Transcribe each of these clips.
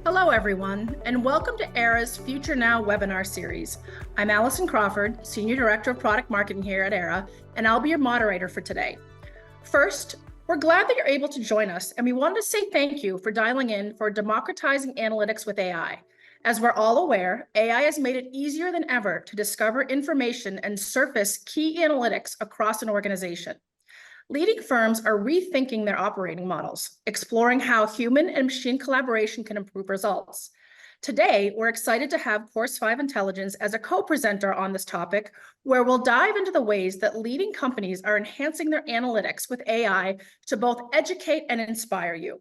Hello, everyone, and welcome to Era's Future Now webinar series. I'm Allison Crawford, Senior Director of Product Marketing here at Era, and I'll be your moderator for today. First, we're glad that you're able to join us, and we wanted to say thank you for dialing in for Democratizing Analytics with AI. As we're all aware, AI has made it easier than ever to discover information and surface key analytics across an organization. Leading firms are rethinking their operating models, exploring how human and machine collaboration can improve results. Today, we're excited to have Course 5 Intelligence as a co-presenter on this topic, where we'll dive into the ways that leading companies are enhancing their analytics with AI to both educate and inspire you.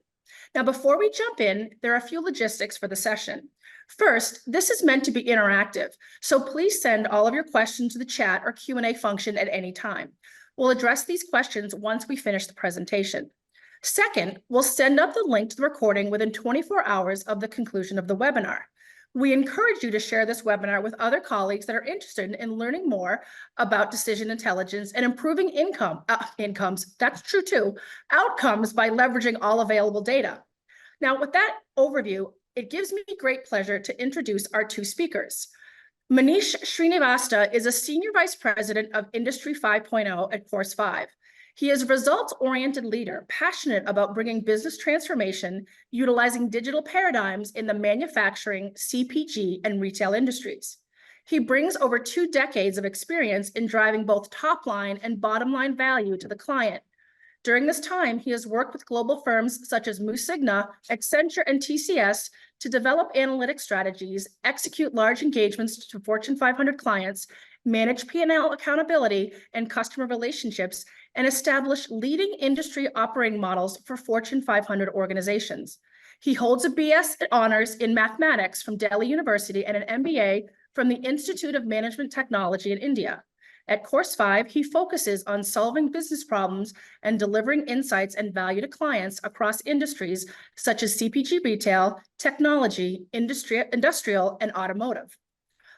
Now, before we jump in, there are a few logistics for the session. First, this is meant to be interactive, so please send all of your questions to the chat or Q&A function at any time. We'll address these questions once we finish the presentation. Second, we'll send up the link to the recording within 24 hours of the conclusion of the webinar. We encourage you to share this webinar with other colleagues that are interested in learning more about decision intelligence and improving outcomes by leveraging all available data. Now, with that overview, it gives me great pleasure to introduce our two speakers. Manish Srinivasta is a Senior Vice President of Industry 5.0 at Course 5. He is a results-oriented leader, passionate about bringing business transformation, utilizing digital paradigms in the manufacturing, CPG, and retail industries. He brings over 2 decades of experience in driving both top-line and bottom-line value to the client. During this time, he has worked with global firms such as Musigna, Accenture, and TCS to develop analytic strategies, execute large engagements to Fortune 500 clients, manage P&L accountability and customer relationships, and establish leading industry operating models for Fortune 500 organizations. He holds a BS honors in mathematics from Delhi University and an MBA from the Institute of Management Technology in India. At Course 5, he focuses on solving business problems and delivering insights and value to clients across industries such as CPG retail, technology, industrial, and automotive.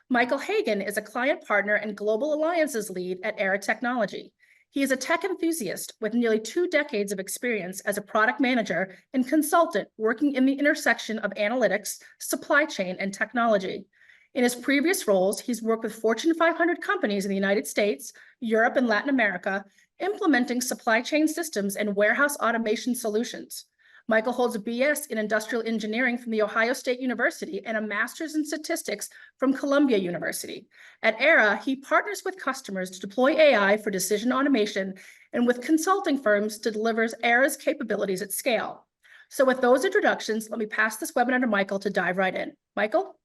Michael Hagan is a client partner and global alliances lead at Era Technology. He is a tech enthusiast with nearly 2 decades of experience as a product manager and consultant working in the intersection of analytics, supply chain, and technology. In his previous roles, he's worked with Fortune 500 companies in the United States, Europe, and Latin America, implementing supply chain systems and warehouse automation solutions. Michael holds a BS in industrial engineering from The Ohio State University and a master's in statistics from Columbia University. At Era, he partners with customers to deploy AI for decision automation and with consulting firms to deliver Era's capabilities at scale. So with those introductions, let me pass this webinar to Michael to dive right in. Michael?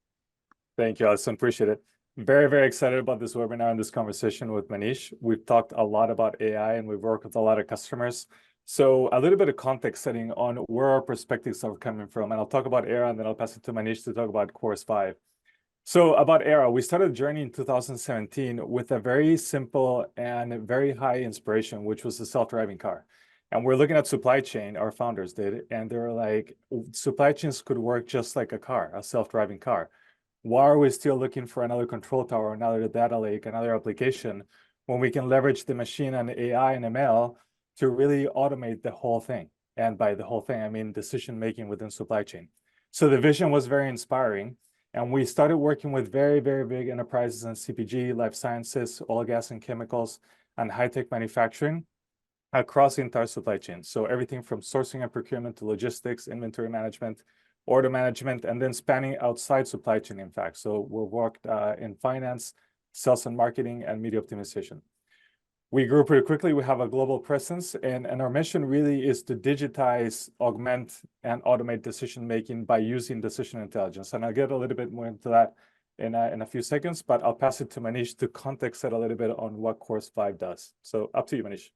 Thank you, Alison. Appreciate it. Very, very excited about this webinar and this conversation with Manish. We've talked a lot about AI and we've worked with a lot of customers. So a little bit of context setting on where our perspectives are coming from. And I'll talk about Era and then I'll pass it to Manish to talk about Course 5. So about Era, we started a journey in 2017 with a very simple and very high inspiration, which was the self-driving car. And we're looking at supply chain, our founders did, and they were like, supply chains could work just like a car, a self-driving car. Why are we still looking for another control tower, another data lake, another application, when we can leverage the machine and AI and ML to really automate the whole thing? And by the whole thing, I mean decision-making within supply chain. So the vision was very inspiring. And we started working with very, very big enterprises in CPG, life sciences, oil, gas, and chemicals, and high-tech manufacturing across the entire supply chain. So everything from sourcing and procurement to logistics, inventory management, order management, and then spanning outside supply chain, in fact. So we worked in finance, sales and marketing, and media optimization. We grew pretty quickly. We have a global presence, and our mission really is to digitize, augment, and automate decision-making by using decision intelligence. And I'll get a little bit more into that in a few seconds, but I'll pass it to Manish to context set a little bit on what Course 5 does. So up to you, Manish.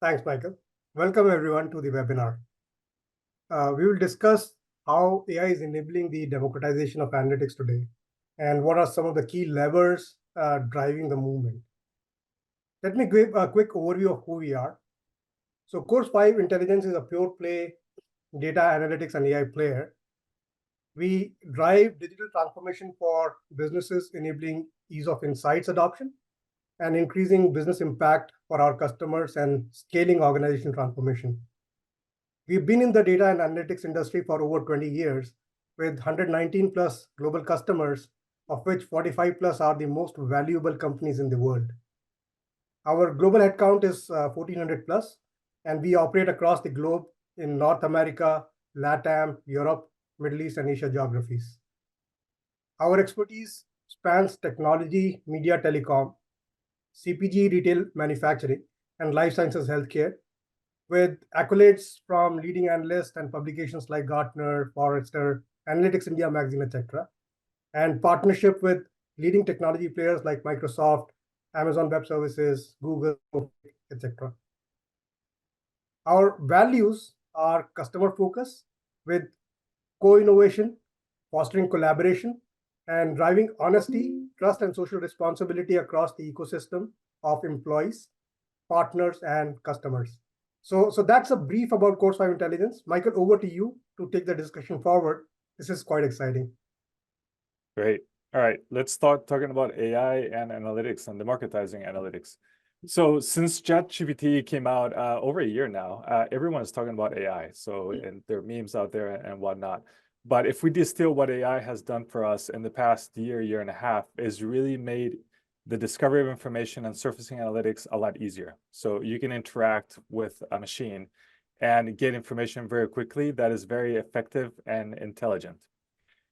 Thanks, Michael. Welcome, everyone, to the webinar. We will discuss how AI is enabling the democratization of analytics today and what are some of the key levers driving the movement. Let me give a quick overview of who we are. So Course 5 Intelligence is a pure play data analytics and AI player. We drive digital transformation for businesses, enabling ease of insights adoption, and increasing business impact for our customers and scaling organization transformation. We've been in the data and analytics industry for over 20 years with 119 plus global customers, of which 45 plus are the most valuable companies in the world. Our global headcount is 1,400 plus, and we operate across the globe in North America, LATAM, Europe, Middle East, and Asia geographies. Our expertise spans technology, media, telecom, CPG, retail, manufacturing, and life sciences healthcare, with accolades from leading analysts and publications like Gartner, Forrester, Analytics India Magazine, etc., and partnership with leading technology players like Microsoft, Amazon Web Services, Google, etc. Our values are customer focus with co-innovation, fostering collaboration, and driving honesty, trust, and social responsibility across the ecosystem of employees, partners, and customers. So that's a brief about Course 5 Intelligence. Michael, over to you to take the discussion forward. This is quite exciting. Great. All right, let's start talking about AI and analytics and democratizing analytics. So since ChatGPT came out over a year now, everyone is talking about AI. So and there are memes out there and whatnot. But if we distill what AI has done for us in the past year and a half, is really made the discovery of information and surfacing analytics a lot easier. So you can interact with a machine and get information very quickly that is very effective and intelligent.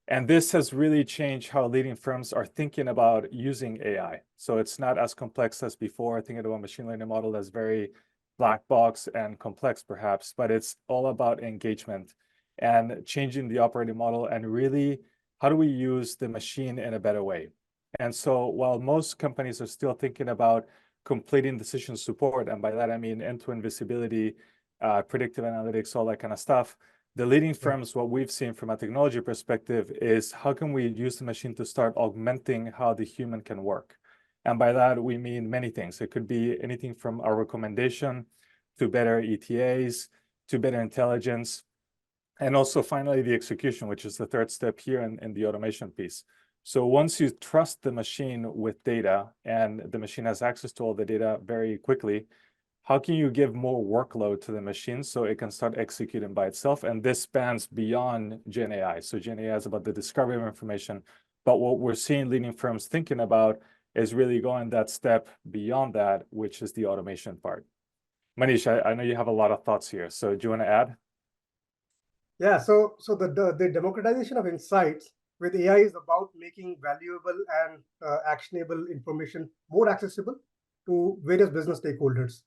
And this has really changed how leading firms are thinking about using AI. So it's not as complex as before, thinking about a machine learning model that's very black box and complex perhaps, but it's all about engagement and changing the operating model and really how do we use the machine in a better way. And so while most companies are still thinking about completing decision support, and by that I mean end-to-end visibility, predictive analytics, all that kind of stuff, the leading firms, what we've seen from a technology perspective is how can we use the machine to start augmenting how the human can work? And by that, we mean many things. It could be anything from our recommendation to better ETAs, to better intelligence, and also finally the execution, which is the third step here in the automation piece. So once you trust the machine with data and the machine has access to all the data very quickly, how can you give more workload to the machine so it can start executing by itself? And this spans beyond GenAI. So GenAI is about the discovery of information, but what we're seeing leading firms thinking about is really going that step beyond that, which is the automation part. Manish, I know you have a lot of thoughts here. So do you want to add? Yeah, so the democratization of insights with AI is about making valuable and actionable information more accessible to various business stakeholders.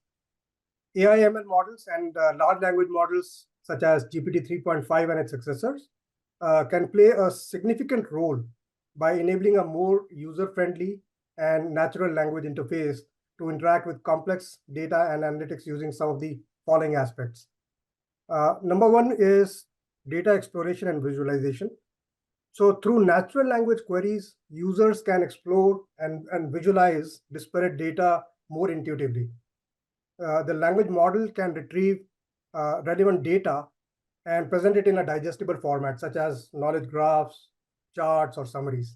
AI ML models and large language models such as GPT 3.5 and its successors can play a significant role by enabling a more user-friendly and natural language interface to interact with complex data and analytics using some of the following aspects. Number one is data exploration and visualization. So through natural language queries, users can explore and visualize disparate data more intuitively. The language model can retrieve relevant data and present it in a digestible format, such as knowledge graphs, charts, or summaries.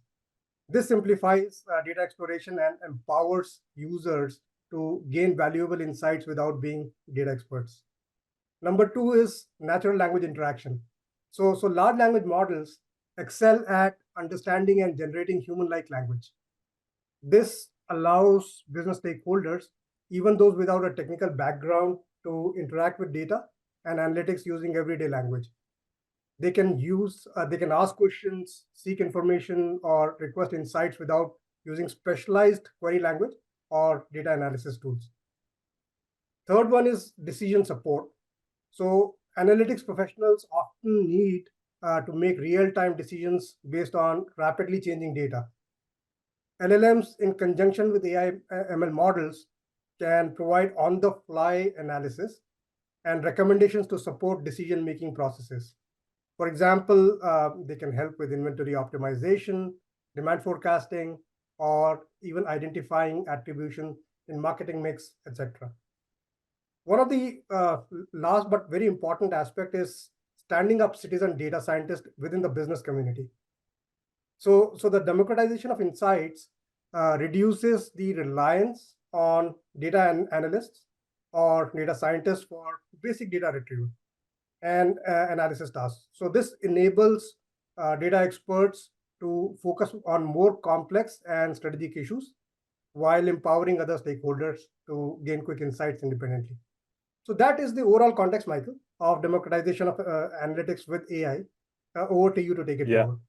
This simplifies data exploration and empowers users to gain valuable insights without being data experts. Number two is natural language interaction. So large language models excel at understanding and generating human-like language. This allows business stakeholders, even those without a technical background, to interact with data and analytics using everyday language. They can ask questions, seek information, or request insights without using specialized query language or data analysis tools. Third one is decision support. So analytics professionals often need to make real-time decisions based on rapidly changing data. LLMs, in conjunction with AI ML models, can provide on-the-fly analysis and recommendations to support decision-making processes. For example, they can help with inventory optimization, demand forecasting, or even identifying attribution in marketing mix, etc. One of the last but very important aspect is standing up citizen data scientists within the business community. So the democratization of insights reduces the reliance on data analysts or data scientists for basic data retrieval and analysis tasks. So this enables data experts to focus on more complex and strategic issues while empowering other stakeholders to gain quick insights independently. So that is the overall context, Michael, of democratization of analytics with AI. Over to you to take it forward.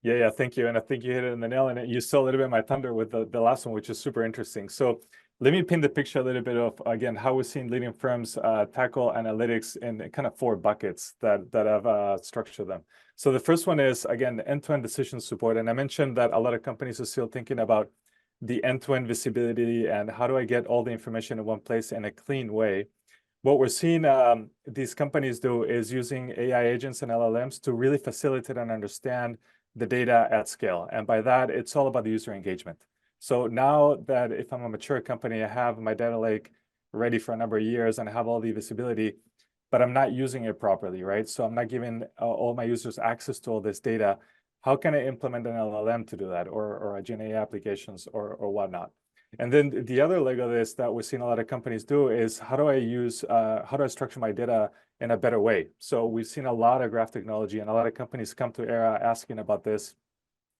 Yeah, thank you. And I think you hit it in the nail, and you stole a little bit of my thunder with the last one, which is super interesting. So let me paint the picture a little bit of, again, how we're seeing leading firms tackle analytics in kind of 4 buckets that have structured them. So the first one is, again, end-to-end decision support. And I mentioned that a lot of companies are still thinking about the end-to-end visibility and how do I get all the information in one place in a clean way. What we're seeing these companies do is using AI agents and LLMs to really facilitate and understand the data at scale. And by that, it's all about the user engagement. So now that if I'm a mature company, I have my data lake ready for a number of years and I have all the visibility, but I'm not using it properly, right? So I'm not giving all my users access to all this data. How can I implement an LLM to do that, or a GenAI applications or whatnot? And then the other leg of this that we're seeing a lot of companies do is how do I structure my data in a better way? So we've seen a lot of graph technology and a lot of companies come to Era asking about this.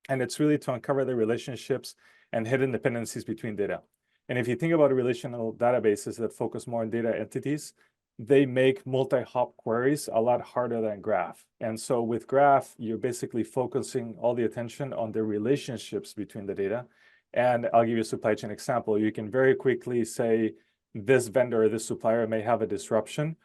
And it's really to uncover the relationships and hidden dependencies between data. And if you think about relational databases that focus more on data entities, they make multi-hop queries a lot harder than graph. And so with graph, you're basically focusing all the attention on the relationships between the data. And I'll give you a supply chain example. You can very quickly say this vendor or this supplier may have a disruption.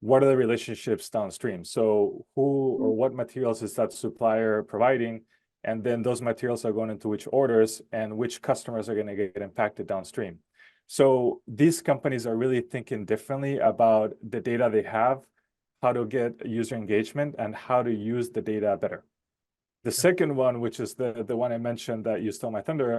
What are the relationships downstream? So who or what materials is that supplier providing? And then those materials are going into which orders and which customers are going to get impacted downstream. So these companies are really thinking differently about the data they have, how to get user engagement, and how to use the data better. The second one, which is the one I mentioned that you stole my thunder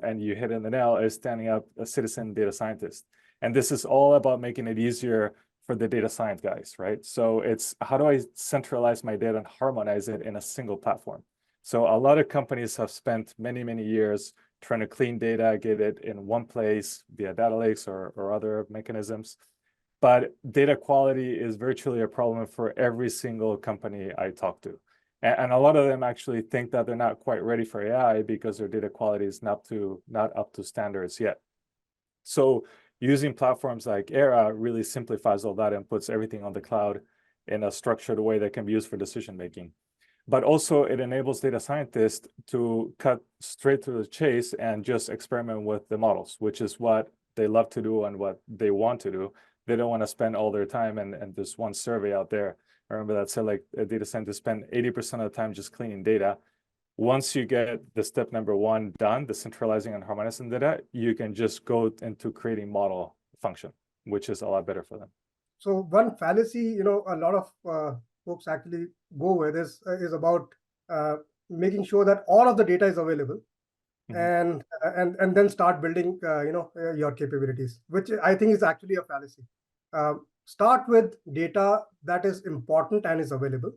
and you hit in the nail, is standing up a citizen data scientist. And this is all about making it easier for the data science guys, right? So it's how do I centralize my data and harmonize it in a single platform? So a lot of companies have spent many, many years trying to clean data, get it in one place via data lakes or other mechanisms. But data quality is virtually a problem for every single company I talk to. And a lot of them actually think that they're not quite ready for AI because their data quality is not up to standards yet. So using platforms like Era really simplifies all that and puts everything on the cloud in a structured way that can be used for decision making. But also it enables data scientists to cut straight to the chase and just experiment with the models, which is what they love to do and what they want to do. They don't want to spend all their time, and there's one survey out there, I remember that said like a data scientist spend 80% of the time just cleaning data. Once you get the step number 1 done, the centralizing and harmonizing data, you can just go into creating model function, which is a lot better for them. So one fallacy, a lot of folks actually go with is about making sure that all of the data is available, and then start building, your capabilities, which I think is actually a fallacy. Start with data that is important and is available,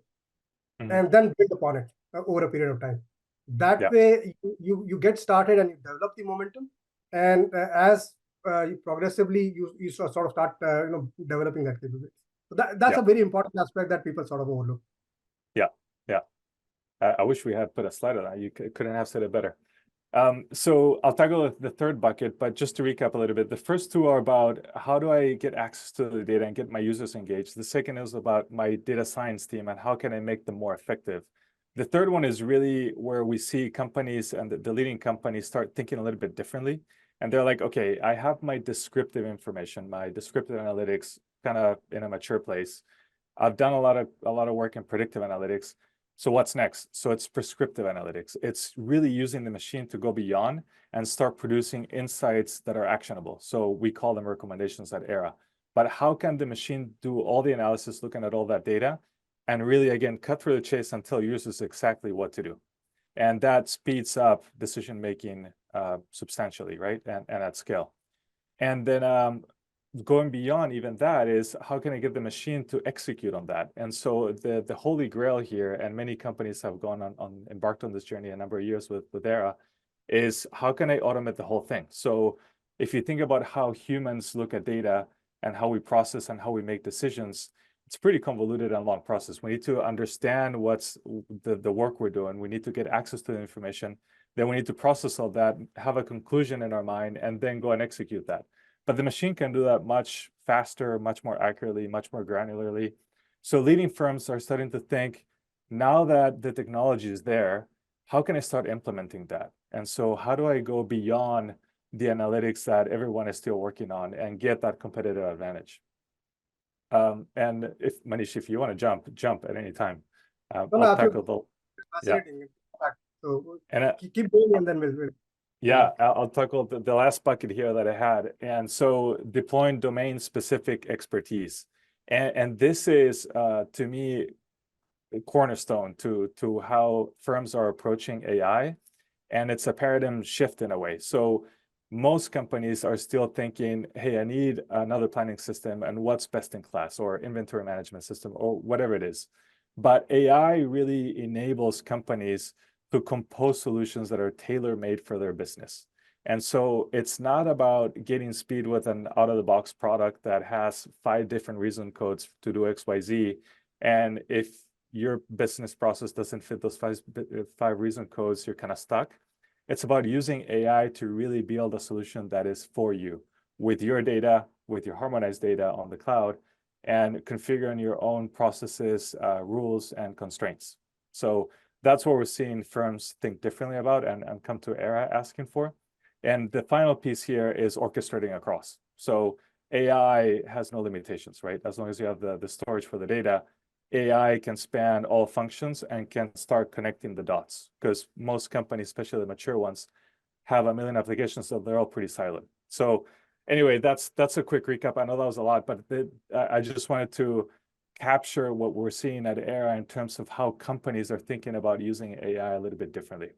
and then build upon it over a period of time. That way, you get started and you develop the momentum, and as you progressively you sort of start developing that capability. So that's a very important aspect that people sort of overlook. Yeah. I wish we had put a slide on that. You couldn't have said it better. So I'll tackle the third bucket, but just to recap a little bit, the first 2 are about how do I get access to the data and get my users engaged. The second is about my data science team and how can I make them more effective. The third one is really where we see companies and the leading companies start thinking a little bit differently. And they're like, okay, I have my descriptive information, my descriptive analytics kind of in a mature place. I've done a lot of work in predictive analytics. So what's next? So it's prescriptive analytics. It's really using the machine to go beyond and start producing insights that are actionable. So we call them recommendations at Era. But how can the machine do all the analysis, looking at all that data, and really, again, cut through the chase and tell users exactly what to do? And that speeds up decision-making substantially, right? And at scale. And then going beyond even that is how can I get the machine to execute on that? And so the holy grail here, and many companies have gone embarked on this journey a number of years with Era, is how can I automate the whole thing? So if you think about how humans look at data and how we process and how we make decisions, it's a pretty convoluted and long process. We need to understand what's the work we're doing. We need to get access to the information. Then we need to process all that, have a conclusion in our mind, and then go and execute that. But the machine can do that much faster, much more accurately, much more granularly. So leading firms are starting to think, now that the technology is there, how can I start implementing that? And so how do I go beyond the analytics that everyone is still working on and get that competitive advantage? And if Manish, if you want to jump at any time. I'll tackle the fascinating. Yeah. So and keep going, and then we'll yeah, I'll tackle the last bucket here that I had. And so deploying domain-specific expertise. And this is, to me, a cornerstone to how firms are approaching AI. And it's a paradigm shift in a way. So most companies are still thinking, hey, I need another planning system, and what's best in class, or inventory management system, or whatever it is. But AI really enables companies to compose solutions that are tailor-made for their business. And so it's not about getting speed with an out-of-the-box product that has 5 different reason codes to do XYZ. And if your business process doesn't fit those five reason codes, you're kind of stuck. It's about using AI to really build a solution that is for you, with your data, with your harmonized data on the cloud, and configuring your own processes, rules, and constraints. So that's what we're seeing firms think differently about and come to Era asking for. And the final piece here is orchestrating across. So AI has no limitations, right? As long as you have the storage for the data, AI can span all functions and can start connecting the dots, because most companies, especially the mature ones, have a million applications, so they're all pretty silent. So anyway, that's a quick recap. I know that was a lot, but I just wanted to capture what we're seeing at Era in terms of how companies are thinking about using AI a little bit differently.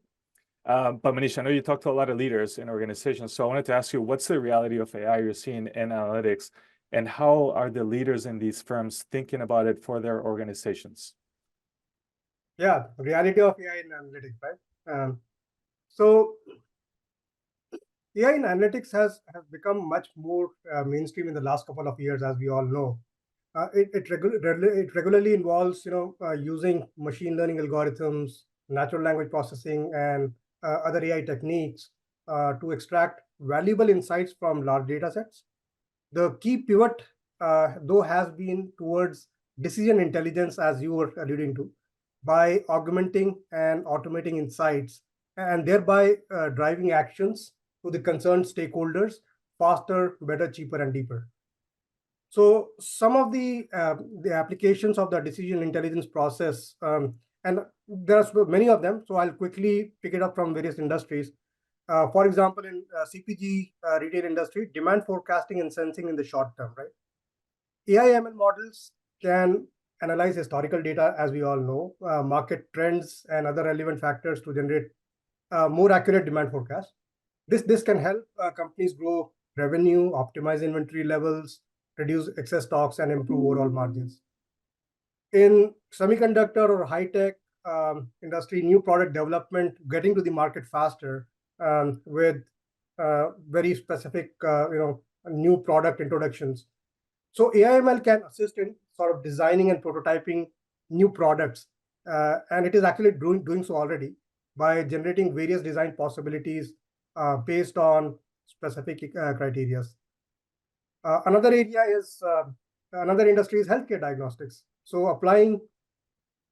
But Manish, I know you talked to a lot of leaders in organizations, so I wanted to ask you, what's the reality of AI you're seeing in analytics, and how are the leaders in these firms thinking about it for their organizations? Yeah, reality of AI in analytics, right? So AI in analytics has become much more mainstream in the last couple of years, as we all know. It regularly involves, using machine learning algorithms, natural language processing, and other AI techniques to extract valuable insights from large data sets. The key pivot, though, has been towards decision intelligence, as you were alluding to, by augmenting and automating insights, and thereby driving actions to the concerned stakeholders faster, better, cheaper, and deeper. So some of the applications of the decision intelligence process, and there are many of them, so I'll quickly pick it up from various industries. For example, in CPG retail industry, demand forecasting and sensing in the short term, right? AI ML models can analyze historical data, as we all know, market trends and other relevant factors to generate more accurate demand forecasts. This can help companies grow revenue, optimize inventory levels, reduce excess stocks, and improve overall margins. In semiconductor or high-tech industry, new product development, getting to the market faster with very specific, new product introductions. So AI/ML can assist in sort of designing and prototyping new products, and it is actually doing so already by generating various design possibilities based on specific criteria. Another industry is healthcare diagnostics. So applying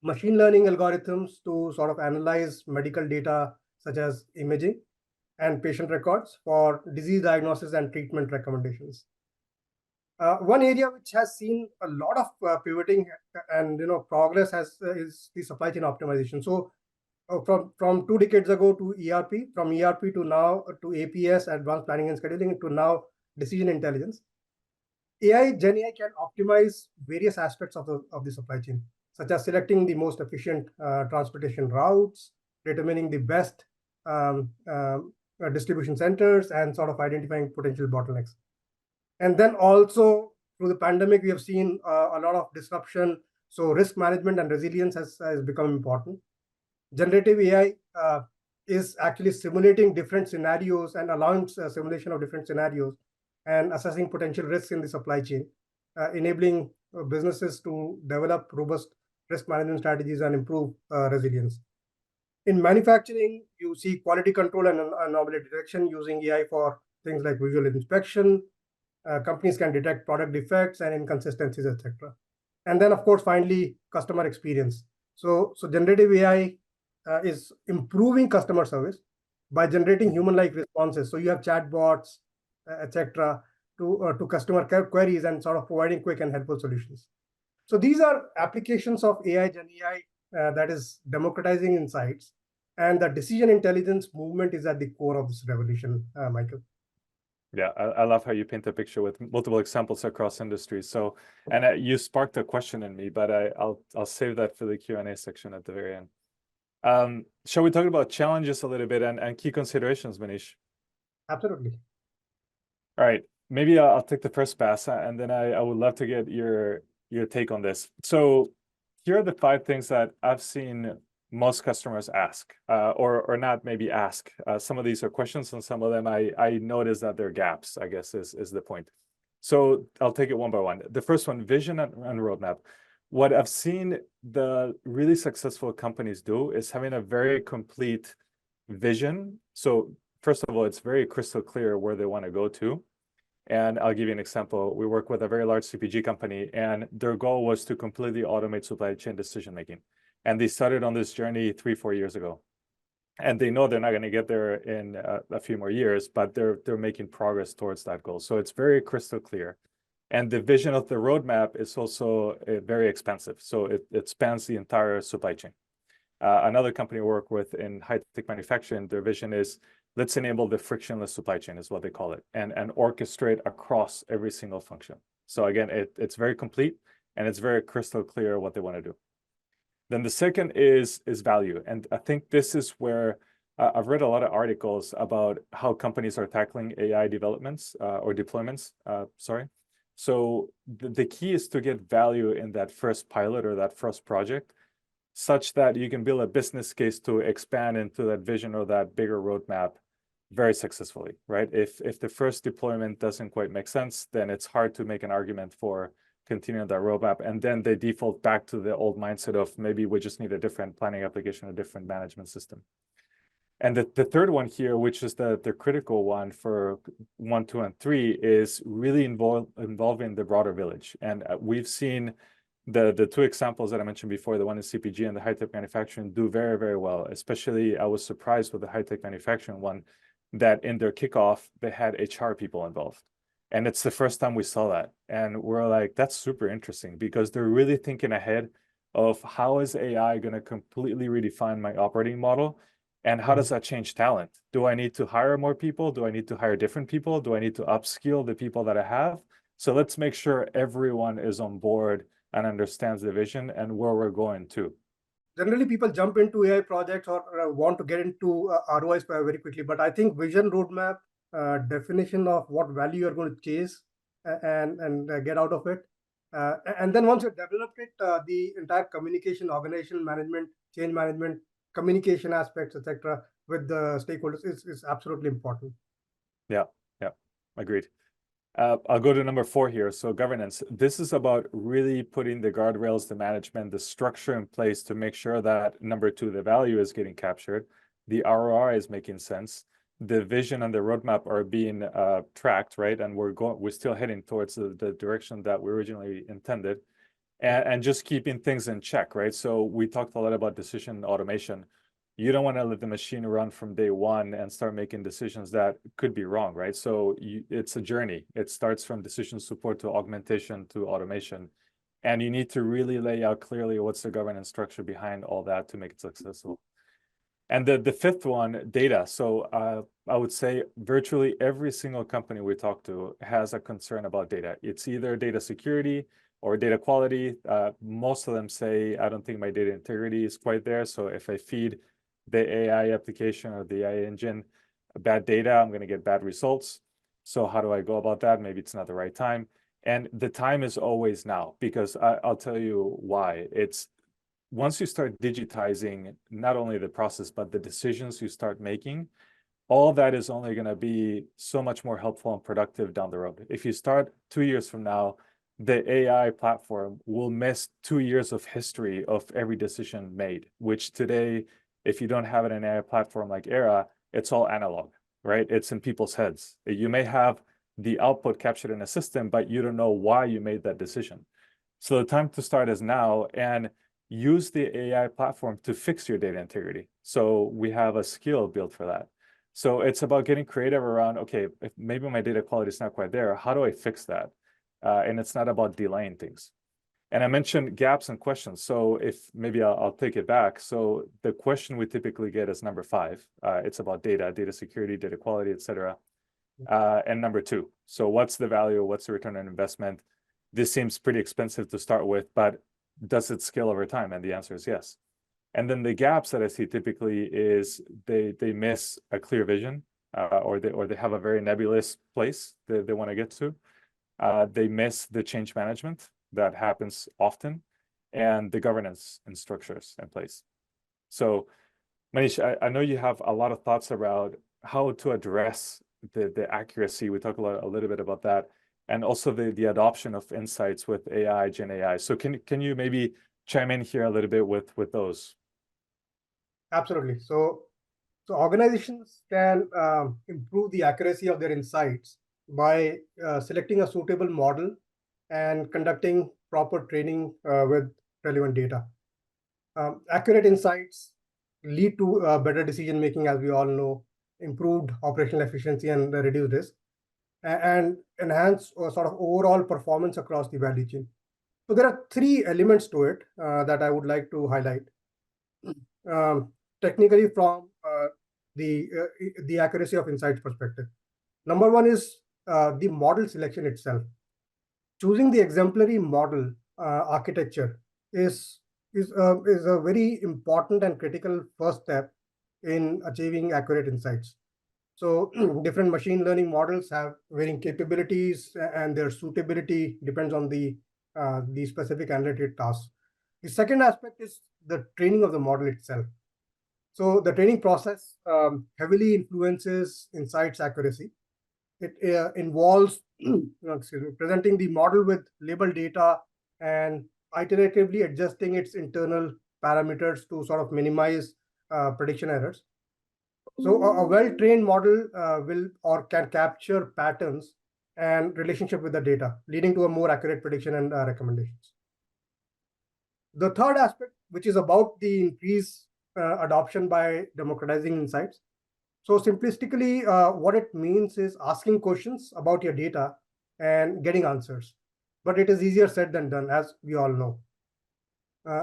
machine learning algorithms to sort of analyze medical data such as imaging and patient records for disease diagnosis and treatment recommendations. One area which has seen a lot of pivoting and progress is the supply chain optimization. So from 2 decades ago to ERP, from ERP to now to APS, advanced planning and scheduling, to now decision intelligence. GenAI can optimize various aspects of the supply chain, such as selecting the most efficient transportation routes, determining the best distribution centers, and sort of identifying potential bottlenecks. And then also through the pandemic, we have seen a lot of disruption. So risk management and resilience has become important. Generative AI is actually simulating different scenarios and allowing simulation of different scenarios and assessing potential risks in the supply chain, enabling businesses to develop robust risk management strategies and improve resilience. In manufacturing, you see quality control and anomaly detection using AI for things like visual inspection. Companies can detect product defects and inconsistencies, etc. And then, of course, finally, customer experience. So generative AI is improving customer service by generating human-like responses. So you have chatbots, etc., to customer queries and sort of providing quick and helpful solutions. So these are applications of AI, GenAI, that is democratizing insights, and the decision intelligence movement is at the core of this revolution, Michael. Yeah, I love how you paint a picture with multiple examples across industries. So, and you sparked a question in me, but I'll save that for the Q&A section at the very end. Shall we talk about challenges a little bit and key considerations, Manish? Absolutely. All right, maybe I'll take the first pass, and then I would love to get your take on this. So here are the 5 things that I've seen most customers ask, or not maybe ask. Some of these are questions, and some of them I notice that they're gaps, I guess is the point. So I'll take it one by one. The first one, vision and roadmap. What I've seen the really successful companies do is having a very complete vision. So first of all, it's very crystal clear where they want to go to. And I'll give you an example. We work with a very large CPG company, and their goal was to completely automate supply chain decision-making. And they started on this journey 3-4 years ago. And they know they're not going to get there in a few more years, but they're making progress towards that goal. So it's very crystal clear. And the vision of the roadmap is also very expansive. So it spans the entire supply chain. Another company I work with in high-tech manufacturing, their vision is, let's enable the frictionless supply chain, is what they call it, and orchestrate across every single function. So again, it's very complete, and it's very crystal clear what they want to do. Then the second is value. And I think this is where I've read a lot of articles about how companies are tackling AI developments or deployments, sorry. So the key is to get value in that first pilot or that first project, such that you can build a business case to expand into that vision or that bigger roadmap very successfully, right? If the first deployment doesn't quite make sense, then it's hard to make an argument for continuing that roadmap. And then they default back to the old mindset of maybe we just need a different planning application, a different management system. And the third one here, which is the critical one for 1, 2, and 3, is really involving the broader village. And we've seen the 2 examples that I mentioned before, the one in CPG and the high-tech manufacturing, do very, very well. Especially, I was surprised with the high-tech manufacturing one, that in their kickoff, they had HR people involved. And it's the first time we saw that. And we're like, that's super interesting, because they're really thinking ahead of how is AI going to completely redefine my operating model? And how does that change talent? Do I need to hire more people? Do I need to hire different people? Do I need to upskill the people that I have? So let's make sure everyone is on board and understands the vision and where we're going to. Generally, people jump into AI projects or want to get into ROIs very quickly. But I think vision, roadmap, definition of what value you're going to chase and get out of it. And then once you've developed it, the entire communication, organization management, change management, communication aspects, etc., with the stakeholders is absolutely important. Yeah, agreed. I'll go to number 4 here. So governance. This is about really putting the guardrails, the management, the structure in place to make sure that number 2, the value is getting captured, the ROI is making sense, the vision and the roadmap are being tracked, right? And we're still heading towards the direction that we originally intended, and just keeping things in check, right? So we talked a lot about decision automation. You don't want to let the machine run from day one and start making decisions that could be wrong, right? So it's a journey. It starts from decision support to augmentation to automation. And you need to really lay out clearly what's the governance structure behind all that to make it successful. And the 5th one, data. So I would say virtually every single company we talk to has a concern about data. It's either data security or data quality. Most of them say, I don't think my data integrity is quite there. So if I feed the AI application or the AI engine bad data, I'm going to get bad results. So how do I go about that? Maybe it's not the right time. And the time is always now, because I'll tell you why. It's once you start digitizing not only the process, but the decisions you start making, all that is only going to be so much more helpful and productive down the road. If you start 2 years from now, the AI platform will miss 2 years of history of every decision made, which today, if you don't have an AI platform like Era, it's all analog, right? It's in people's heads. You may have the output captured in a system, but you don't know why you made that decision. So the time to start is now, and use the AI platform to fix your data integrity. So we have a skill built for that. So it's about getting creative around, okay, if maybe my data quality is not quite there, how do I fix that? And it's not about delaying things. And I mentioned gaps and questions. So if maybe I'll take it back. So the question we typically get is number 5. It's about data security, data quality, et cetera. And number 2, so what's the value? What's the return on investment? This seems pretty expensive to start with, but does it scale over time? And the answer is yes. And then the gaps that I see typically is they miss a clear vision, or they have a very nebulous place they want to get to. They miss the change management that happens often, and the governance and structures in place. So, Manish, I know you have a lot of thoughts about how to address the accuracy. We talk a little bit about that, and also the adoption of insights with AI, Gen AI. So can you maybe chime in here a little bit with those? Absolutely. So organizations can improve the accuracy of their insights by selecting a suitable model and conducting proper training with relevant data. Accurate insights lead to better decision making, as we all know, improved operational efficiency and reduced risk, and enhance sort of overall performance across the value chain. So there are 3 elements to it that I would like to highlight. Technically, from the accuracy of insights perspective. Number 1 is the model selection itself. Choosing the exemplary model architecture is a very important and critical first step in achieving accurate insights. So different machine learning models have varying capabilities, and their suitability depends on the specific analytic task. The second aspect is the training of the model itself. So the training process heavily influences insights accuracy. It involves presenting the model with labeled data and iteratively adjusting its internal parameters to sort of minimize prediction errors. So a well-trained model will or can capture patterns and relationship with the data, leading to a more accurate prediction and recommendations. The third aspect, which is about the increased adoption by democratizing insights. So simplistically, what it means is asking questions about your data and getting answers. But it is easier said than done, as we all know.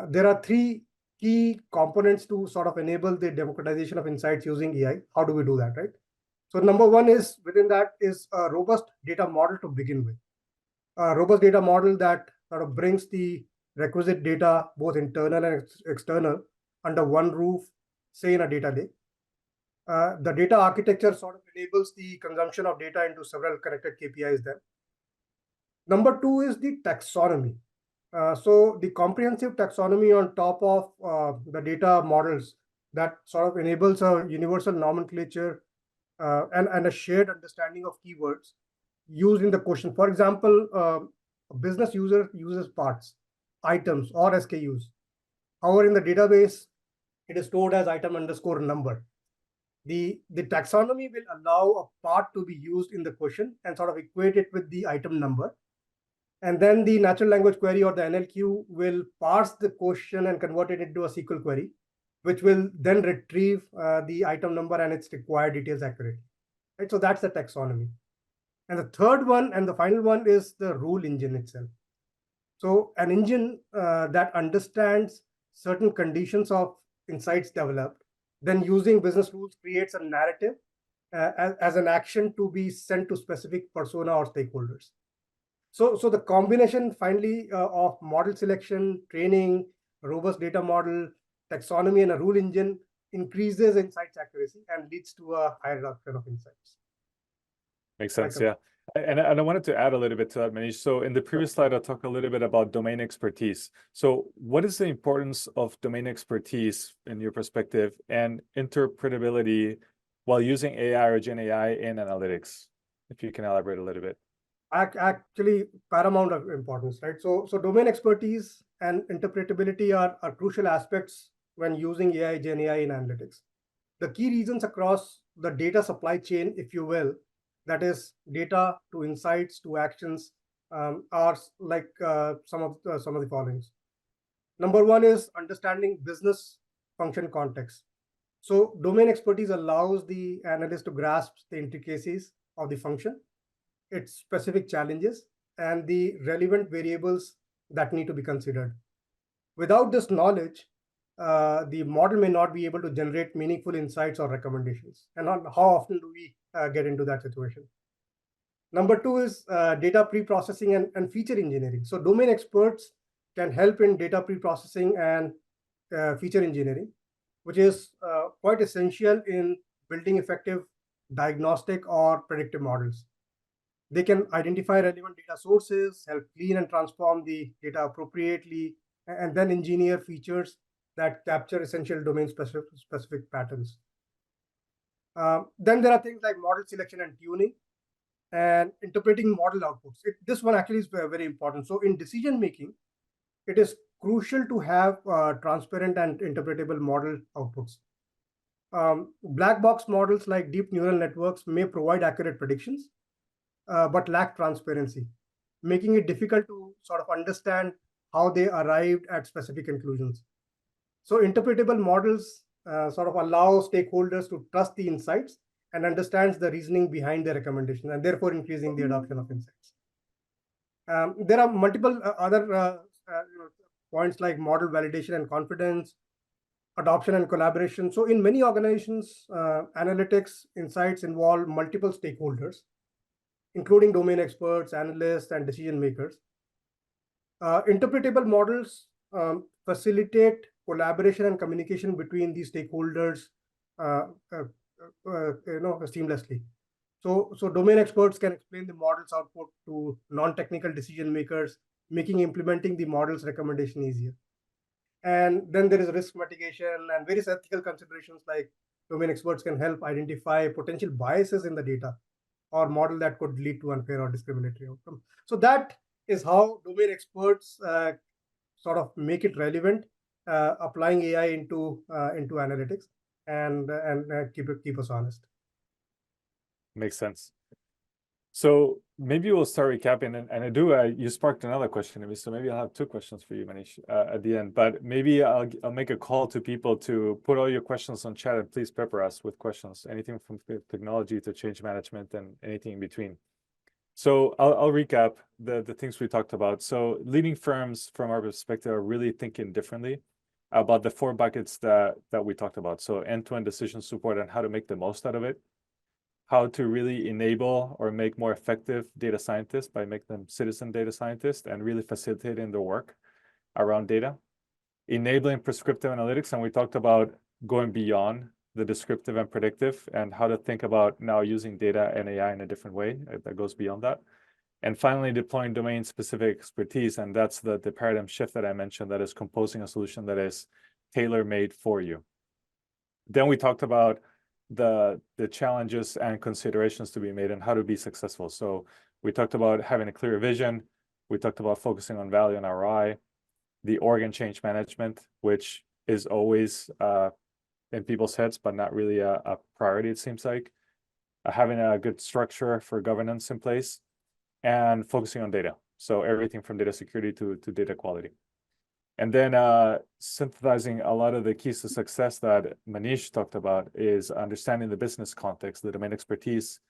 There are 3 key components to sort of enable the democratization of insights using AI. How do we do that, right? So number 1 is, within that is a robust data model to begin with. A robust data model that sort of brings the requisite data, both internal and external, under one roof, say in a data lake. The data architecture sort of enables the consumption of data into several connected KPIs then. Number 2 is the taxonomy. So the comprehensive taxonomy on top of the data models that sort of enables a universal nomenclature and a shared understanding of keywords used in the question. For example, a business user uses parts, items, or SKUs. However, in the database, it is stored as item underscore number. The taxonomy will allow a part to be used in the question and sort of equate it with the item number. And then the natural language query, or the NLQ, will parse the question and convert it into a SQL query, which will then retrieve the item number and its required details accurately. Right? So that's the taxonomy. And the third one and the final one is the rule engine itself. So an engine that understands certain conditions of insights developed, then using business rules creates a narrative as an action to be sent to specific persona or stakeholders. So the combination finally of model selection, training, robust data model, taxonomy, and a rule engine increases insights accuracy and leads to a higher adoption of insights. Makes sense, yeah. And I wanted to add a little bit to that, Manish. So in the previous slide, I talked a little bit about domain expertise. So what is the importance of domain expertise in your perspective and interpretability while using AI or Gen AI in analytics? If you can elaborate a little bit. Actually, paramount of importance, right? So domain expertise and interpretability are crucial aspects when using AI, Gen AI in analytics. The key reasons across the data supply chain, if you will, that is data to insights to actions, are like some of the followings. Number one is understanding business function context. So domain expertise allows the analyst to grasp the intricacies of the function, its specific challenges, and the relevant variables that need to be considered. Without this knowledge, the model may not be able to generate meaningful insights or recommendations. And how often do we get into that situation? Number two is data pre-processing and feature engineering. So domain experts can help in data pre-processing and feature engineering, which is quite essential in building effective diagnostic or predictive models. They can identify relevant data sources, help clean and transform the data appropriately, and then engineer features that capture essential domain specific patterns. Then there are things like model selection and tuning and interpreting model outputs. This one actually is very important. So in decision making, it is crucial to have transparent and interpretable model outputs. Black box models like deep neural networks may provide accurate predictions, but lack transparency, making it difficult to sort of understand how they arrived at specific conclusions. So interpretable models sort of allow stakeholders to trust the insights and understands the reasoning behind their recommendation, and therefore increasing the adoption of insights. There are multiple other points like model validation and confidence, adoption and collaboration. So in many organizations, analytics insights involve multiple stakeholders, including domain experts, analysts, and decision makers. Interpretable models facilitate collaboration and communication between these stakeholders seamlessly. So domain experts can explain the model's output to non-technical decision makers, making implementing the model's recommendation easier. And then there is risk mitigation and various ethical considerations, like domain experts can help identify potential biases in the data or model that could lead to unfair or discriminatory outcome. So that is how domain experts sort of make it relevant, applying AI into analytics and keep us honest. Makes sense. So maybe we'll start recapping, and you sparked another question in me, so maybe I'll have two questions for you, Manish, at the end. But maybe I'll make a call to people to put all your questions on chat, and please pepper us with questions, anything from technology to change management and anything in between. So I'll recap the things we talked about. So leading firms, from our perspective, are really thinking differently about the 4 buckets that we talked about. So end-to-end decision support and how to make the most out of it, how to really enable or make more effective data scientists by making them citizen data scientists and really facilitating their work around data, enabling prescriptive analytics. And we talked about going beyond the descriptive and predictive and how to think about now using data and AI in a different way that goes beyond that. And finally, deploying domain-specific expertise. And that's the paradigm shift that I mentioned, that is composing a solution that is tailor-made for you. Then we talked about the challenges and considerations to be made and how to be successful. So we talked about having a clear vision. We talked about focusing on value and ROI, the org and change management, which is always in people's heads, but not really a priority, it seems like, having a good structure for governance in place, and focusing on data. So everything from data security to data quality. And then synthesizing a lot of the keys to success that Manish talked about is understanding the business context, the domain expertise,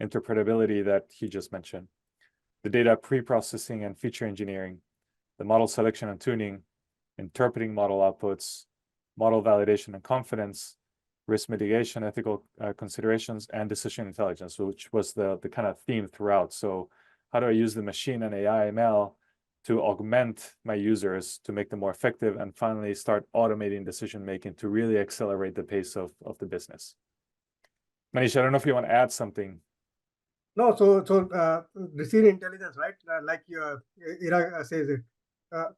interpretability that he just mentioned, the data pre-processing and feature engineering, the model selection and tuning, interpreting model outputs, model validation and confidence, risk mitigation, ethical considerations, and decision intelligence, which was the kind of theme throughout. So how do I use the machine and AI ML to augment my users to make them more effective, and finally start automating decision making to really accelerate the pace of the business? Manish, I don't know if you want to add something. No, so receiving intelligence, right? Like Ira says it.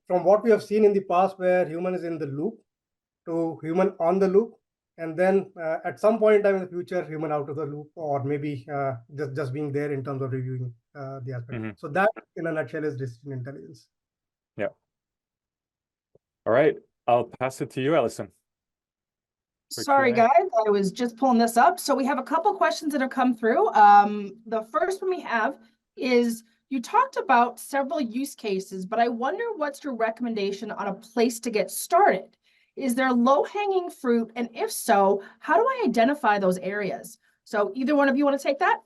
From what we have seen in the past, where human is in the loop, to human on the loop, and then at some point in time in the future, human out of the loop, or maybe just being there in terms of reviewing the aspect. Mhm. So that, in a nutshell, is decision intelligence. Yeah. All right. I'll pass it to you, Allison. for Sorry, Q&A. guys, I was just pulling this up. So we have a couple questions that have come through. The first one we have is, you talked about several use cases, but I wonder what's your recommendation on a place to get started? Is there low-hanging fruit? And if so, how do I identify those areas? So either one of you want to take that?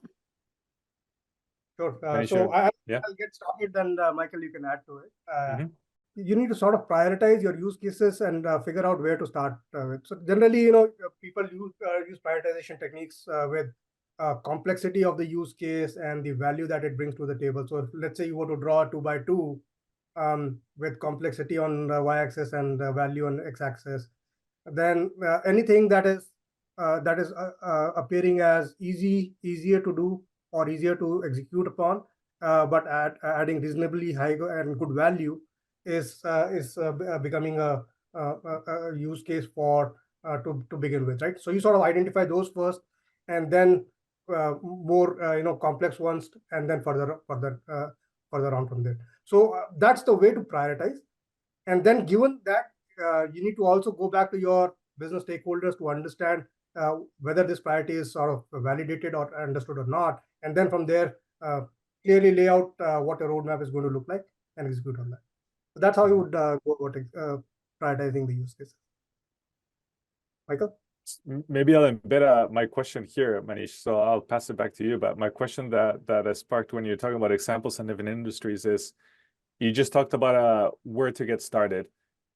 Sure. Manish, So yeah. I'll get started, then Michael, you can add to it. Mhm. You need to sort of prioritize your use cases and figure out where to start with. So generally, people use prioritization techniques with complexity of the use case and the value that it brings to the table. So let's say you want to draw a 2x2 with complexity on the y-axis and value on x-axis, then anything that is appearing as easier to do or easier to execute upon, but adding reasonably high and good value is becoming a use case for to begin with, right? So you sort of identify those first, and then more complex ones, and then further on from there. So that's the way to prioritize. And then, given that, you need to also go back to your business stakeholders to understand whether this priority is sort of validated or understood or not, and then from there clearly lay out what a roadmap is going to look like and execute on that. So that's how you would go about prioritizing the use cases. Michael? Maybe I'll embed my question here, Manish. So I'll pass it back to you. But my question that I sparked when you're talking about examples in different industries is, you just talked about where to get started.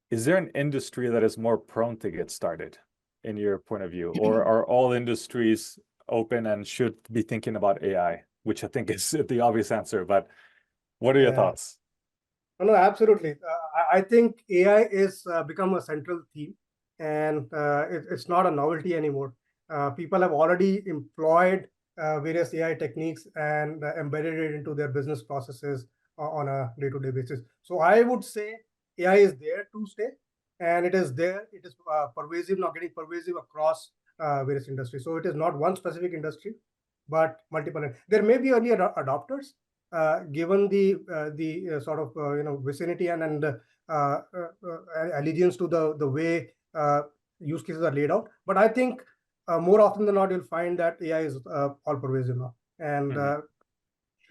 Is there an industry that is more prone to get started in your point of view? Or are all industries open and should be thinking about AI, which I think is the obvious answer, but what are your thoughts? No, absolutely. I think AI is become a central theme, and it's not a novelty anymore. People have already employed various AI techniques and embedded it into their business processes on a day-to-day basis. So I would say AI is there to stay, and it is there. It is pervasive, not getting pervasive across various industries. So it is not one specific industry, but multiple. There may be early adopters, given the sort of vicinity and allegiance to the way use cases are laid out. But I think more often than not, you'll find that AI is all pervasive now, and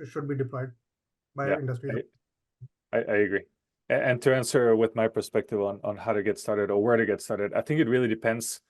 should be deployed by industries. I agree. And to answer with my perspective on how to get started or where to get started, I think it really depends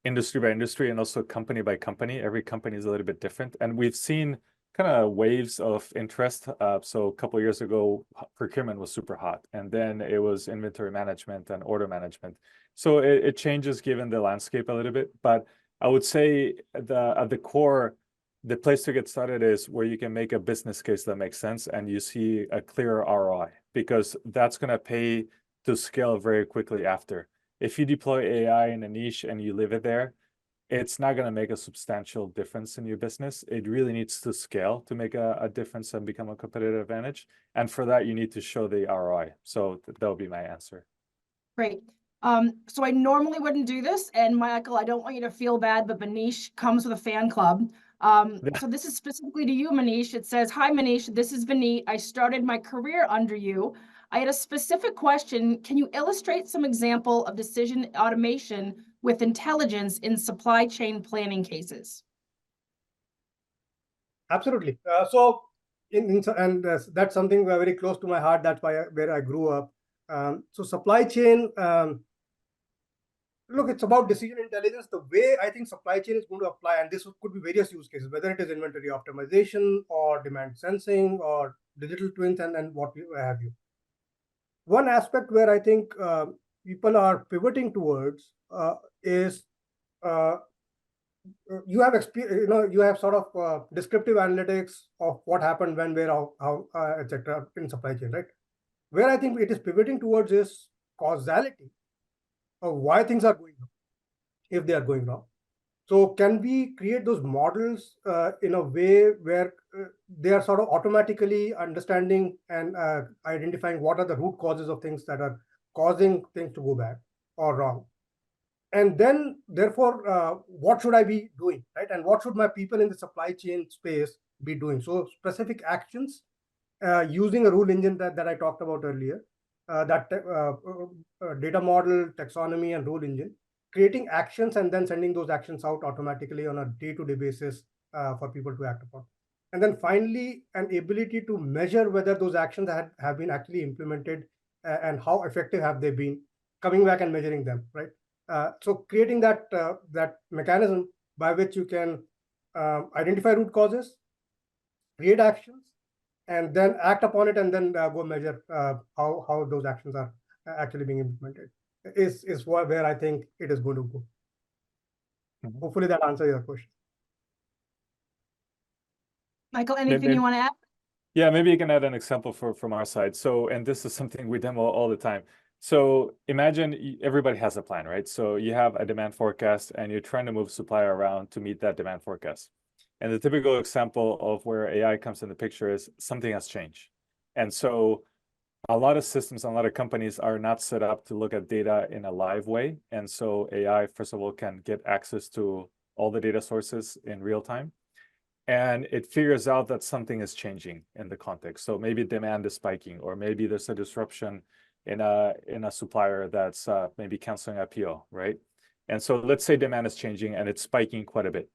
industry by industry and also company by company. Every company is a little bit different. And we've seen kind of waves of interest. So a couple of years ago, procurement was super hot. And then it was inventory management and order management. So it changes given the landscape a little bit. But I would say at the core, the place to get started is where you can make a business case that makes sense and you see a clear ROI, because that's going to pay to scale very quickly after. If you deploy AI in a niche and you leave it there, it's not going to make a substantial difference in your business. It really needs to scale to make a difference and become a competitive advantage. And for that, you need to show the ROI. So that would be my answer. Great. So I normally wouldn't do this, and Michael, I don't want you to feel bad, but Manish comes with a fan club. So this is specifically to you, Manish. It says, "Hi, Manish, this is Vineet. I started my career under you. I had a specific question. Can you illustrate some example of decision automation with intelligence in supply chain planning cases?" Absolutely. That's something very close to my heart. That's where I grew up. So supply chain, look, it's about decision intelligence. The way I think supply chain is going to apply, and this could be various use cases, whether it is inventory optimization or demand sensing or digital twins and what have you. One aspect where I think people are pivoting towards is you have sort of descriptive analytics of what happened, when, where, how etc. in supply chain, right? Where I think it is pivoting towards is causality of why things are going wrong, if they are going wrong, So can we create those models in a way where they are sort of automatically understanding and identifying what are the root causes of things that are causing things to go bad or wrong? And then, therefore, what should I be doing, right? And what should my people in the supply chain space be doing? So specific actions using a rule engine that I talked about earlier, data model, taxonomy, and rule engine, creating actions and then sending those actions out automatically on a day-to-day basis for people to act upon. And then finally, an ability to measure whether those actions have been actually implemented and how effective have they been, coming back and measuring them, right? So creating that mechanism by which you can identify root causes, create actions, and then act upon it, and then go measure how those actions are actually being implemented. Is where I think it is going to go. Mhm. Hopefully that answers your question. Michael, anything you want to add? Yeah, maybe you can add an example from our side. So, and this is something we demo all the time. So imagine everybody has a plan, right? So you have a demand forecast and you're trying to move supply around to meet that demand forecast. And the typical example of where AI comes in the picture is something has changed. And so a lot of systems, a lot of companies are not set up to look at data in a live way. And so AI, first of all, can get access to all the data sources in real time. And it figures out that something is changing in the context. So maybe demand is spiking, or maybe there's a disruption in a supplier that's maybe canceling a PO, right? And so let's say demand is changing and it's spiking quite a bit.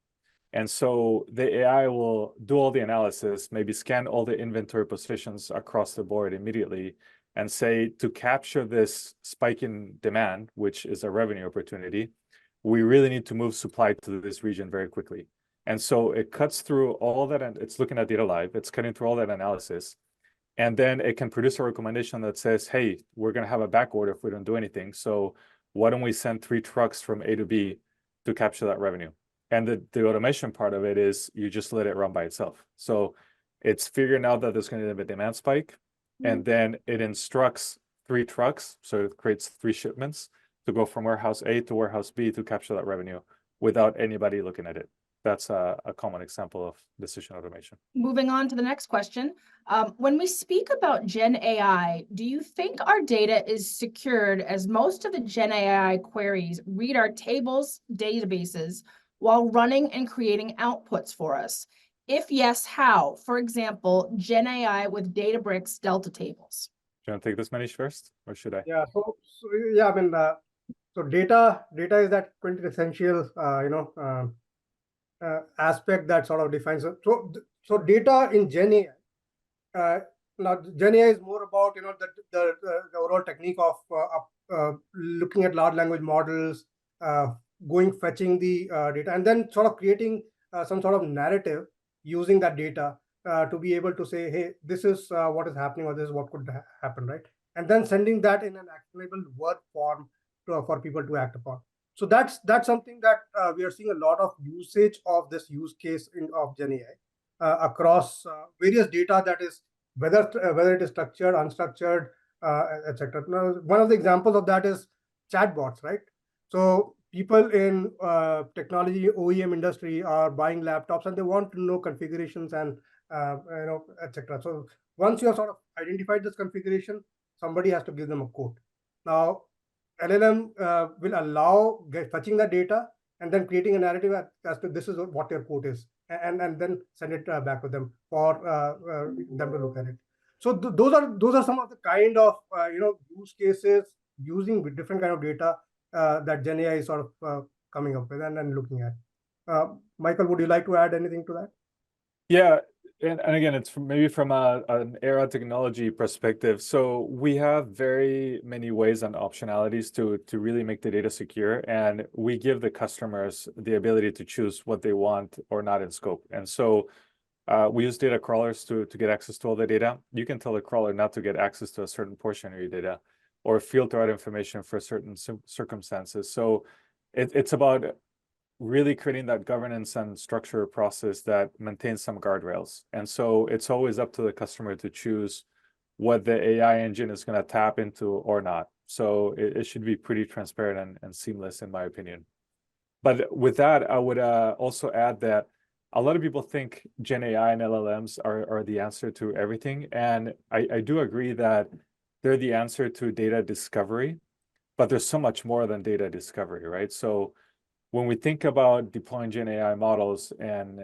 And so the AI will do all the analysis, maybe scan all the inventory positions across the board immediately, and say, to capture this spike in demand, which is a revenue opportunity, we really need to move supply to this region very quickly. And so it cuts through all that, and it's looking at data live, it's cutting through all that analysis. And then it can produce a recommendation that says, hey, we're going to have a back order if we don't do anything. So why don't we send 3 trucks from A to B to capture that revenue? And the automation part of it is you just let it run by itself. So it's figuring out that there's going to be a demand spike, and then it instructs 3 trucks. So it creates 3 shipments to go from warehouse A to warehouse B to capture that revenue without anybody looking at it. That's a common example of decision automation. Moving on to the next question. When we speak about GenAI, do you think our data is secured, as most of the GenAI queries read our tables, databases, while running and creating outputs for us? If yes, how? For example, GenAI with Databricks Delta tables. Do you want to take this, Manish, first, or should I? Yeah. So yeah, I mean, so data is that quintessential, aspect that sort of defines it. So data in GenAI. Now, GenAI is more about the overall technique of looking at large language models, going fetching the data, and then sort of creating some sort of narrative using that data to be able to say, hey, this is what is happening, or this is what could happen, right? And then sending that in an actionable word form for people to act upon. So that's something that we are seeing a lot of usage of this use case of GenAI across various data, that is whether it is structured, unstructured, etc. Now, one of the examples of that is chatbots, right? So people in technology OEM industry are buying laptops and they want to know configurations and etc. So once you have sort of identified this configuration, somebody has to give them a quote. Now, LLM will allow fetching that data and then creating a narrative as to this is what your quote is, and then send it back to them for them to look at it. So those are some of the kind of use cases using with different kind of data that GenAI is sort of coming up with and looking at. Michael, would you like to add anything to that? Yeah, and again, it's maybe from an era technology perspective. So we have very many ways and optionalities to really make the data secure, and we give the customers the ability to choose what they want or not in scope. And so we use data crawlers to get access to all the data. You can tell the crawler not to get access to a certain portion of your data, or filter out information for certain circumstances. So it's about really creating that governance and structure process that maintains some guardrails. And so it's always up to the customer to choose what the AI engine is going to tap into or not. So it should be pretty transparent and seamless, in my opinion. But with that, I would also add that a lot of people think Gen AI and LLMs are the answer to everything. And I do agree that they're the answer to data discovery, but there's so much more than data discovery, right? So when we think about deploying Gen AI models and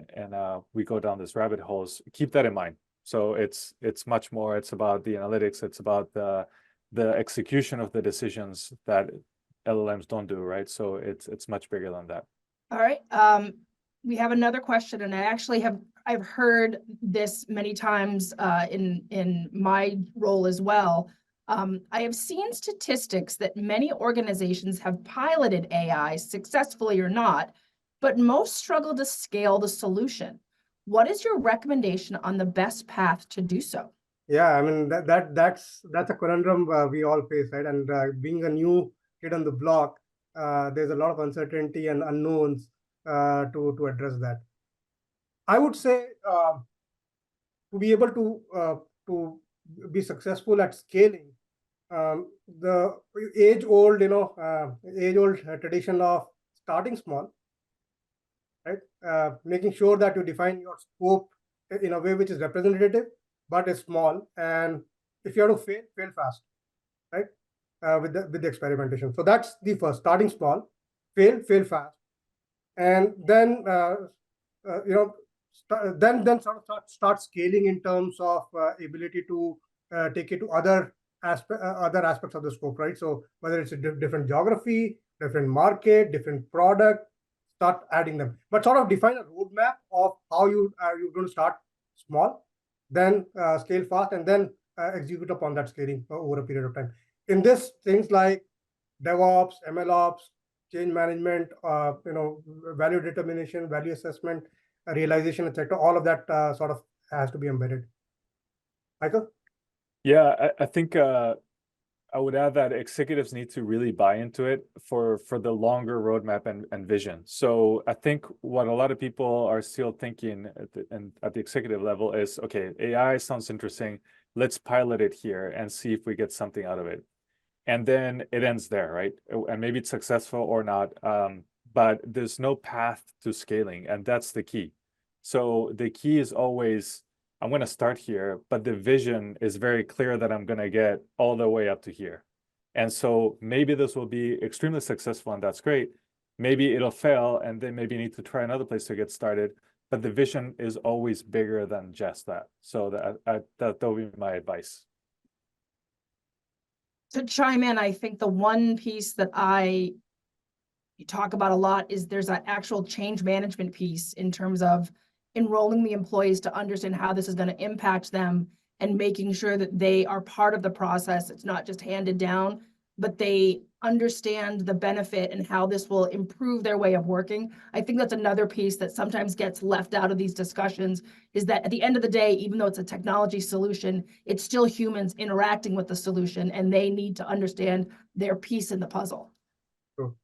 we go down this rabbit holes, keep that in mind. So it's much more. It's about the analytics. It's about the execution of the decisions that LLMs don't do, right? So it's much bigger than that. All right. We have another question, and I've heard this many times in my role as well. I have seen statistics that many organizations have piloted AI successfully or not, but most struggle to scale the solution. What is your recommendation on the best path to do so? Yeah, I mean that's a conundrum we all face, right? And being a new kid on the block, there's a lot of uncertainty and unknowns to address that. I would say to be able to be successful at scaling, the age-old tradition of starting small, right? Making sure that you define your scope in a way which is representative but is small, and if you have to fail fast, right? With the experimentation. So that's the first, starting small, fail fast, and then start scaling in terms of ability to take it to other aspects of the scope, right? So whether it's a different geography, different market, different product, start adding them, but sort of define a roadmap of how you're going to start small, then scale fast, and then execute upon that scaling over a period of time. In this, things like DevOps, MLOps, change management, value determination, value assessment, realization, etc. All of that sort of has to be embedded. Michael? Yeah, I think I would add that executives need to really buy into it for the longer roadmap and vision. So I think what a lot of people are still thinking at the executive level is, okay, AI sounds interesting. Let's pilot it here and see if we get something out of it. And then it ends there, right? And maybe it's successful or not, but there's no path to scaling, and that's the key. So the key is always, I'm going to start here, but the vision is very clear that I'm going to get all the way up to here. And so maybe this will be extremely successful, and that's great. Maybe it'll fail, and then maybe you need to try another place to get started. But the vision is always bigger than just that. So that will be my advice. To chime in, I think the one piece that you talk about a lot is there's that actual change management piece in terms of enrolling the employees to understand how this is going to impact them and making sure that they are part of the process. It's not just handed down, but they understand the benefit and how this will improve their way of working. I think that's another piece that sometimes gets left out of these discussions, is that at the end of the day, even though it's a technology solution, it's still humans interacting with the solution, and they need to understand their piece in the puzzle. Sure.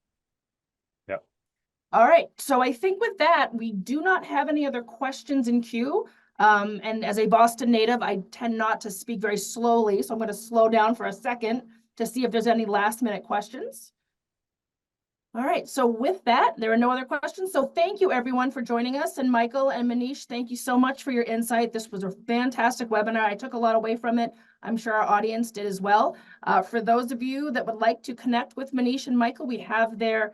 Yeah. All right, so I think with that, we do not have any other questions in queue. And as a Boston native, I tend not to speak very slowly, so I'm going to slow down for a second to see if there's any last-minute questions. All right, so with that, there are no other questions. So thank you, everyone, for joining us. And Michael and Manish, thank you so much for your insight. This was a fantastic webinar. I took a lot away from it. I'm sure our audience did as well. For those of you that would like to connect with Manish and Michael, we have their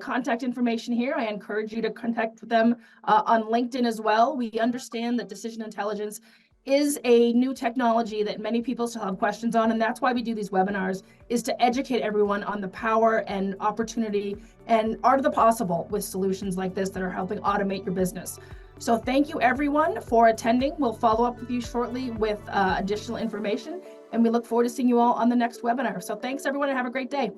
contact information here. I encourage you to connect with them on LinkedIn as well. We understand that decision intelligence is a new technology that many people still have questions on, and that's why we do these webinars, is to educate everyone on the power and opportunity and art of the possible with solutions like this that are helping automate your business. So thank you everyone for attending. We'll follow up with you shortly with additional information, and we look forward to seeing you all on the next webinar. So thanks everyone, and have a great day.